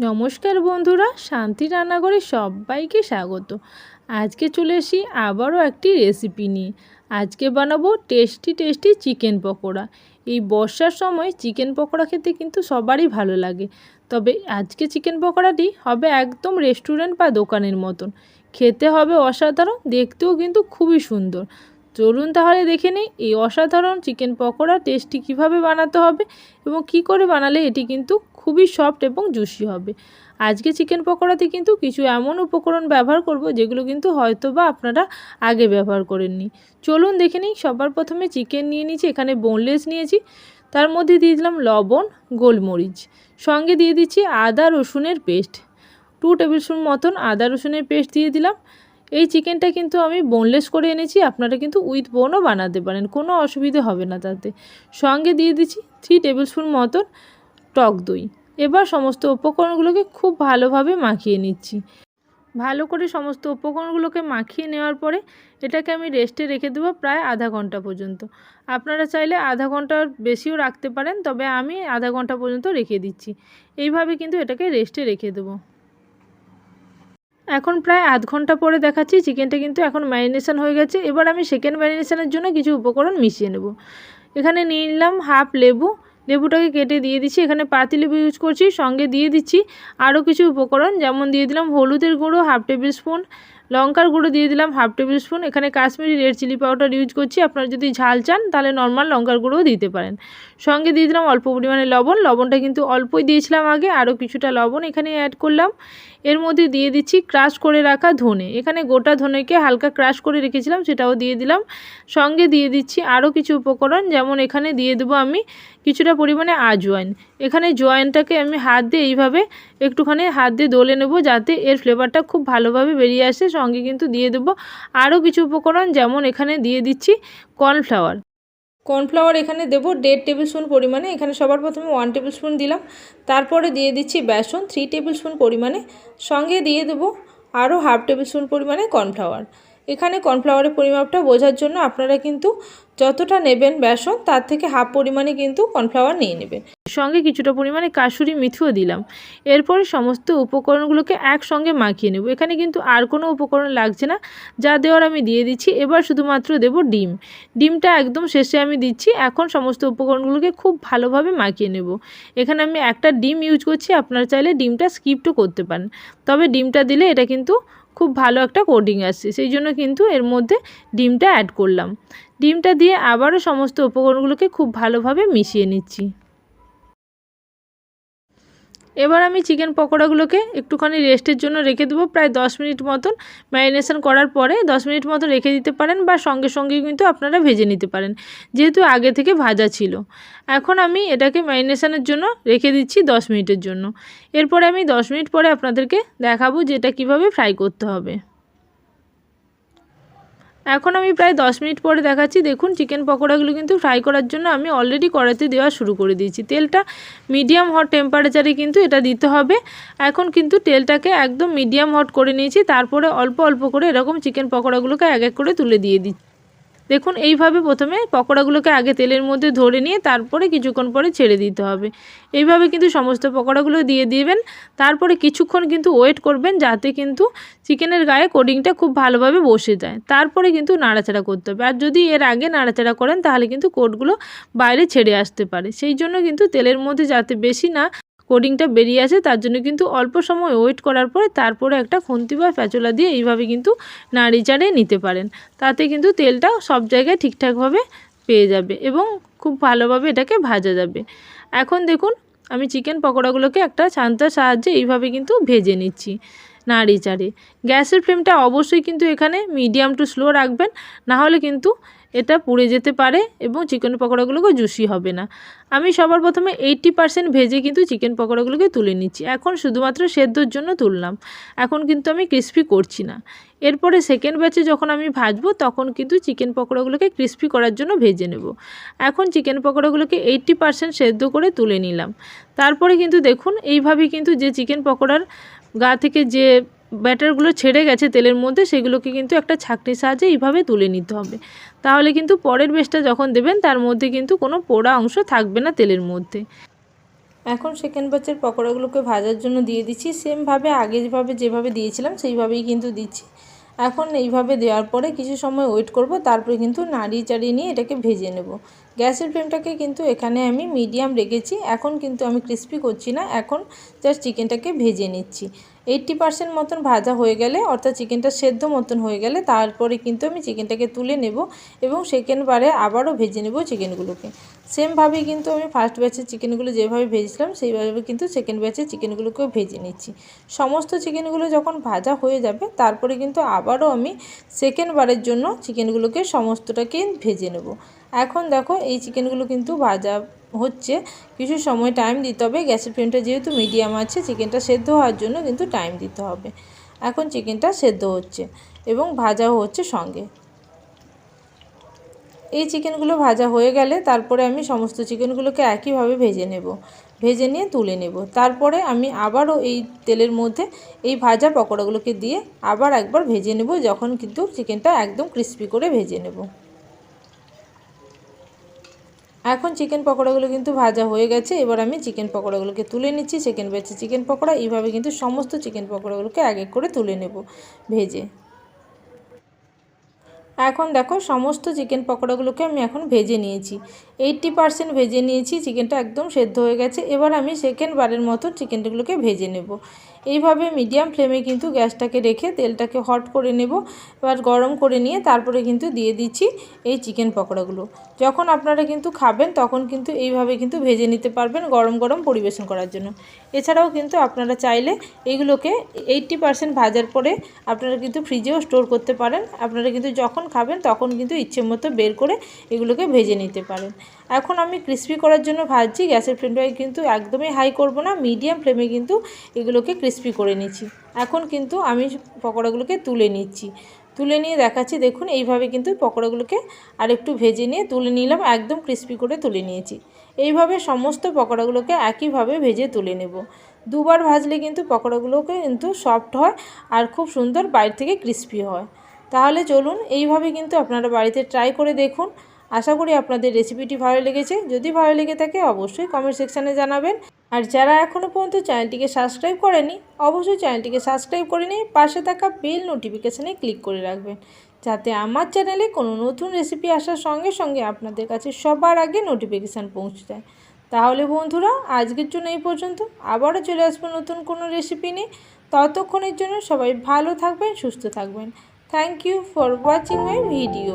নমস্কার বন্ধুরা, শান্তি রান্নাঘরে সবাইকে স্বাগত। আজকে চলে এসি আবারও একটি রেসিপি নিয়ে। আজকে বানাবো টেস্টি চিকেন পকোড়া। এই বর্ষার সময় চিকেন পকোড়া খেতে কিন্তু সবারই ভালো লাগে। তবে আজকে চিকেন পকোড়াটি হবে একদম রেস্টুরেন্ট বা দোকানের মতন। খেতে হবে অসাধারণ, দেখতেও কিন্তু খুবই সুন্দর। চলুন তাহলে দেখে নিই এই অসাধারণ চিকেন পকোড়া টেস্টি কিভাবে বানাতে হবে এবং কি করে বানালে এটি কিন্তু খুবই সফট এবং জুসি হবে। আজকে চিকেন পকোড়াতে কিন্তু কিছু এমন উপকরণ ব্যবহার করব যেগুলো কিন্তু হয়তোবা আপনারা আগে ব্যবহার করেননি। চলুন দেখে নিই। সবার প্রথমে চিকেন নিয়ে নিয়েছি, এখানে বোনলেস নিয়েছি। তার মধ্যে দিয়ে দিলাম লবণ, গোলমরিচ, সঙ্গে দিয়ে দিচ্ছি আদা রসুনের পেস্ট। 2 টেবিল স্পুন মতন আদা রসুনের পেস্ট দিয়ে দিলাম। এই চিকেনটা কিন্তু আমি বোনলেস করে এনেছি, আপনারা কিন্তু উইথ বোনও বানাতে পারেন, কোনো অসুবিধে হবে না তাতে। সঙ্গে দিয়ে দিচ্ছি 3 টেবিল স্পুন মতন টক দই। এবার সমস্ত উপকরণগুলোকে খুব ভালোভাবে মাখিয়ে নিচ্ছি। ভালো করে সমস্ত উপকরণগুলোকে মাখিয়ে নেওয়ার পরে এটাকে আমি রেস্টে রেখে দেবো প্রায় আধা ঘন্টা পর্যন্ত। আপনারা চাইলে আধা ঘন্টার বেশিও রাখতে পারেন, তবে আমি আধা ঘন্টা পর্যন্ত রেখে দিচ্ছি। এইভাবে কিন্তু এটাকে রেস্টে রেখে দেবো। এখন প্রায় আধ ঘন্টা পরে দেখাচ্ছি, চিকেনটা কিন্তু এখন ম্যারিনেশন হয়ে গেছে। এবার আমি সেকেন্ড ম্যারিনেশনের জন্য কিছু উপকরণ মিশিয়ে নেব। এখানে নিয়ে নিলাম হাফ লেবু, লেবুটাকে কেটে দিয়ে দিচ্ছি। এখানে পাতিলেবু ইউজ করছি। সঙ্গে দিয়ে দিচ্ছি আরও কিছু উপকরণ, যেমন দিয়ে দিলাম হলুদের গুঁড়ো হাফ টেবিল স্পুন, লঙ্কার গুঁড়ো দিয়ে দিলাম হাফ টেবিল স্পুন। এখানে Kashmiri red chilli powder use করছি, আপনারা যদি ঝাল চান তাহলে নর্মাল লঙ্কার গুঁড়োও দিতে পারেন। সঙ্গে দিয়ে দিলাম অল্প পরিমাণে লবণ, লবণটা কিন্তু অল্পই দিয়েছিলাম আগে, আরও কিছুটা লবণ এখানে অ্যাড করলাম। এর মধ্যে দিয়ে দিচ্ছি ক্রাশ করে রাখা ধনে, এখানে গোটা ধনেকে হালকা ক্রাশ করে রেখেছিলাম সেটাও দিয়ে দিলাম। সঙ্গে দিয়ে দিচ্ছি আরও কিছু উপকরণ, যেমন এখানে দিয়ে দেবো আমি কিছুটা পরিমাণে আজওয়াইন। এখানে জোয়াইনটাকে আমি হাত দিয়ে এইভাবে একটুখানি হাত দিয়ে দলে নেব যাতে এর ফ্লেভারটা খুব ভালোভাবে বেরিয়ে আসে। সঙ্গে কিন্তু দিয়ে দেবো আরও কিছু উপকরণ, যেমন এখানে দিয়ে দিচ্ছি কর্নফ্লাওয়ার। কর্নফ্লাওয়ার এখানে দেবো 1.5 টেবিল স্পুন পরিমাণে। এখানে সবার প্রথমে 1 টেবিল স্পুন দিলাম, তারপরে দিয়ে দিচ্ছি বেসন 3 টেবিল স্পুন পরিমাণে। সঙ্গে দিয়ে দেবো আরও হাফ টেবিল স্পুন পরিমাণে কর্নফ্লাওয়ার। এখানে কর্নফ্লাওয়ারের পরিমাপটা বোঝার জন্য আপনারা কিন্তু যতটা নেবেন বেসন তার থেকে হাফ পরিমাণে কিন্তু কর্নফ্লাওয়ার নিয়ে নেবেন। সঙ্গে কিছুটা পরিমাণে কাসুরি মেথিও দিলাম। এরপরে সমস্ত উপকরণগুলোকে একসঙ্গে মাখিয়ে নেব। এখানে কিন্তু আর কোনো উপকরণ লাগছে না, যা দেওয়ার আমি দিয়ে দিচ্ছি। এবার শুধুমাত্র দেব ডিম। ডিমটা একদম শেষে আমি দিচ্ছি। এখন সমস্ত উপকরণগুলোকে খুব ভালোভাবে মাখিয়ে নেব। এখানে আমি একটা ডিম ইউজ করছি, আপনারা চাইলে ডিমটা স্কিপও করতে পারেন, তবে ডিমটা দিলে এটা কিন্তু খুব ভালো একটা কোটিং আসছে, সেই জন্য কিন্তু এর মধ্যে ডিমটা অ্যাড করলাম। ডিমটা দিয়ে আবারও সমস্ত উপকরণগুলোকে খুব ভালোভাবে মিশিয়ে নিচ্ছি। এবার আমি চিকেন পকোড়াগুলোকে একটুখানি রেস্টের জন্য রেখে দেবো প্রায় 10 মিনিট মতন। ম্যারিনেশন করার পরে 10 মিনিট মতো রেখে দিতে পারেন, বা সঙ্গে সঙ্গেই কিন্তু আপনারা ভেজে নিতে পারেন, যেহেতু আগে থেকে ভাজা ছিল। এখন আমি এটাকে ম্যারিনেশনের জন্য রেখে দিচ্ছি 10 মিনিটের জন্য। এরপরে আমি 10 মিনিট পরে আপনাদেরকে দেখাবো যে এটা কীভাবে ফ্রাই করতে হবে। এখন আমি প্রায় 10 মিনিট পরে দেখাচ্ছি। দেখুন চিকেন পকোড়াগুলো কিন্তু ফ্রাই করার জন্য আমি অলরেডি কড়াইতে দেওয়া শুরু করে দিয়েছি। তেলটা মিডিয়াম হট টেম্পারেচারে কিন্তু এটা দিতে হবে। এখন কিন্তু তেলটাকে একদম মিডিয়াম হট করে নিয়েছি, তারপরে অল্প অল্প করে এরকম চিকেন পকোড়াগুলোকে এক এক করে তুলে দিয়ে দিচ্ছি। দেখুন এইভাবে প্রথমে পকোড়াগুলোকে আগে তেলের মধ্যে ধরে নিয়ে তারপরে কিছুক্ষণ পরে ছেড়ে দিতে হবে। এইভাবে কিন্তু সমস্ত পকোড়াগুলো দিয়ে দিবেন। তারপরে কিছুক্ষণ কিন্তু ওয়েট করবেন যাতে কিন্তু চিকেনের গায়ে কোটিংটা খুব ভালোভাবে বসে যায়। তারপরে কিন্তু নাড়াচাড়া করতে হবে, আর যদি এর আগে নাড়াচাড়া করেন তাহলে কিন্তু কোটগুলো বাইরে ছেড়ে আসতে পারে। সেই জন্য কিন্তু তেলের মধ্যে যাতে বেশি না কোটিংটা বেরিয়ে আসে, তার জন্য কিন্তু অল্প সময় ওয়েট করার পরে তারপরে একটা খুন্তি বা স্প্যাচুলা দিয়ে এইভাবে কিন্তু নাড়িয়ে নিতে পারেন। তাতে কিন্তু তেলটা সব জায়গায় ঠিকঠাকভাবে পেয়ে যাবে এবং খুব ভালোভাবে এটাকে ভাজা যাবে। এখন দেখুন আমি চিকেন পকোড়াগুলোকে একটা ছান্তার সাহায্যে এইভাবে কিন্তু ভেজে নিচ্ছি নাড়িয়ে। গ্যাসের ফ্লেমটা অবশ্যই কিন্তু এখানে মিডিয়াম টু স্লো রাখবেন, নাহলে কিন্তু এটা পুড়ে যেতে পারে এবং চিকেন পকোড়াগুলোকে জুসি হবে না। আমি সবার প্রথমে 80% ভেজে কিন্তু চিকেন পকোড়াগুলোকে তুলে নিচ্ছি। এখন শুধুমাত্র সেদ্ধর জন্য তুললাম, এখন কিন্তু আমি ক্রিস্পি করছি না। এরপরে সেকেন্ড ব্যাচে যখন আমি ভাজবো তখন কিন্তু চিকেন পকোড়াগুলোকে ক্রিস্পি করার জন্য ভেজে নেব। এখন চিকেন পকোড়াগুলোকে 80% সেদ্ধ করে তুলে নিলাম। তারপরে কিন্তু দেখুন এইভাবে কিন্তু যে চিকেন পকোড়ার গা থেকে যে ব্যাটারগুলো ছেড়ে গেছে তেলের মধ্যে, সেগুলোকে কিন্তু একটা ছাঁকনির সাহায্যে এইভাবে তুলে নিতে হবে। তাহলে কিন্তু পরের ব্যাচটা যখন দেবেন তার মধ্যে কিন্তু কোনো পোড়া অংশ থাকবে না তেলের মধ্যে। এখন সেকেন্ড ব্যাচের পকোড়াগুলোকে ভাজার জন্য দিয়ে দিচ্ছি। সেমভাবে আগে যেভাবে দিয়েছিলাম সেইভাবেই কিন্তু দিচ্ছি। এখন এইভাবে দেওয়ার পরে কিছু সময় ওয়েট করব, তারপরে কিন্তু নাড়িয়ে চাড়িয়ে নিয়ে এটাকে ভেজে নেব। গ্যাসের ফ্লেমটাকে কিন্তু এখানে আমি মিডিয়াম রেখেছি। এখন কিন্তু আমি ক্রিস্পি করছি না, এখন জাস্ট চিকেনটাকে ভেজে নিচ্ছি। 80% মতন ভাজা হয়ে গেলে, অর্থাৎ চিকেনটা সেদ্ধ মতন হয়ে গেলে, তারপরে কিন্তু আমি চিকেনটাকে তুলে নেব এবং সেকেন্ডবারে আবারও ভেজে নেব চিকেনগুলোকে। সেমভাবেই কিন্তু আমি ফার্স্ট ব্যাচের চিকেনগুলো যেভাবে ভেজেছিলাম সেইভাবে কিন্তু সেকেন্ড ব্যাচের চিকেনগুলোকেও ভেজে নিচ্ছি। সমস্ত চিকেনগুলো যখন ভাজা হয়ে যাবে, তারপরে কিন্তু আবারও আমি সেকেন্ডবারের জন্য চিকেনগুলোকে সমস্তটাকে ভেজে নেব। এখন দেখো এই চিকেনগুলো কিন্তু ভাজা হচ্ছে, কিছু সময় টাইম দিতে হবে। গ্যাসের ফ্লেমটা যেহেতু মিডিয়াম আছে, চিকেনটা সেদ্ধ হওয়ার জন্য কিন্তু টাইম দিতে হবে। এখন চিকেনটা সেদ্ধ হচ্ছে এবং ভাজাও হচ্ছে সঙ্গে। এই চিকেনগুলো ভাজা হয়ে গেলে তারপরে আমি সমস্ত চিকেনগুলোকে একইভাবে ভেজে নেব, ভেজে নিয়ে তুলে নেব। তারপরে আমি আবারও এই তেলের মধ্যে এই ভাজা পকোড়াগুলোকে দিয়ে আবার একবার ভেজে নেব, যখন কিন্তু চিকেনটা একদম ক্রিস্পি করে ভেজে নেব। এখন চিকেন পকোড়াগুলো কিন্তু ভাজা হয়ে গেছে। এবার আমি চিকেন পকোড়াগুলোকে তুলে নিচ্ছি। সেকেন্ড ব্যাচে চিকেন পকোড়া, এইভাবে কিন্তু সমস্ত চিকেন পকোড়াগুলোকে এক এক করে তুলে নেব ভেজে। এখন দেখো সমস্ত চিকেন পকোড়াগুলোকে আমি এখন ভেজে নিয়েছি। 80% ভেজে নিয়েছি, চিকেনটা একদম সেদ্ধ হয়ে গেছে। এবার আমি সেকেন্ডবারের মতো চিকেনগুলোকে ভেজে নেব। এইভাবে মিডিয়াম ফ্লেমে কিন্তু গ্যাসটাকে রেখে তেলটাকে হট করে নেব। এবার গরম করে নিয়ে তারপরে কিন্তু দিয়ে দিচ্ছি এই চিকেন পকোড়াগুলো। যখন আপনারা কিন্তু খাবেন তখন কিন্তু এইভাবে কিন্তু ভেজে নিতে পারবেন গরম গরম পরিবেশন করার জন্য। এছাড়াও কিন্তু আপনারা চাইলে এইগুলোকে 80% ভাজার পরে আপনারা কিন্তু ফ্রিজেও স্টোর করতে পারেন। আপনারা কিন্তু যখন খাবেন তখন কিন্তু ইচ্ছে মতো বের করে এগুলোকে ভেজে নিতে পারেন। এখন আমি ক্রিস্পি করার জন্য ভাজছি। গ্যাসের ফ্লেমটাকে কিন্তু একদমই হাই করব না, মিডিয়াম ফ্লেমে কিন্তু এগুলোকে ক্রিস্পি করে নিচ্ছি। এখন কিন্তু আমি পকোড়াগুলোকে তুলে নিচ্ছি। তুলে নিয়ে দেখাচ্ছি, দেখুন এইভাবে কিন্তু পকোড়াগুলোকে আরেকটু ভেজে নিয়ে তুলে নিলাম, একদম ক্রিস্পি করে তুলে নিয়েছি। এইভাবে সমস্ত পকোড়াগুলোকে একইভাবে ভেজে তুলে নেব। দুবার ভাজলে কিন্তু পকোড়াগুলোকে কিন্তু সফট হয় আর খুব সুন্দর বাইরে থেকে ক্রিস্পি হয়। তাহলে চলুন এইভাবে কিন্তু আপনারা বাড়িতে ট্রাই করে দেখুন। আশা করি আপনাদের রেসিপিটি ভালো লেগেছে। যদি ভালো লেগে থাকে অবশ্যই কমেন্ট সেকশানে জানাবেন। আর যারা এখনও পর্যন্ত চ্যানেলটিকে সাবস্ক্রাইব করেনি, অবশ্যই চ্যানেলটিকে সাবস্ক্রাইব করে নিয়ে পাশে থাকা বেল নোটিফিকেশানে ক্লিক করে রাখবেন, যাতে আমার চ্যানেলে কোনো নতুন রেসিপি আসার সঙ্গে সঙ্গে আপনাদের কাছে সবার আগে নোটিফিকেশান পৌঁছে যায়। তাহলে বন্ধুরা আজকের জন্য এই পর্যন্ত। আবারও চলে আসবো নতুন কোনো রেসিপি নিয়ে। ততক্ষণের জন্য সবাই ভালো থাকবেন, সুস্থ থাকবেন। Thank you for watching my video.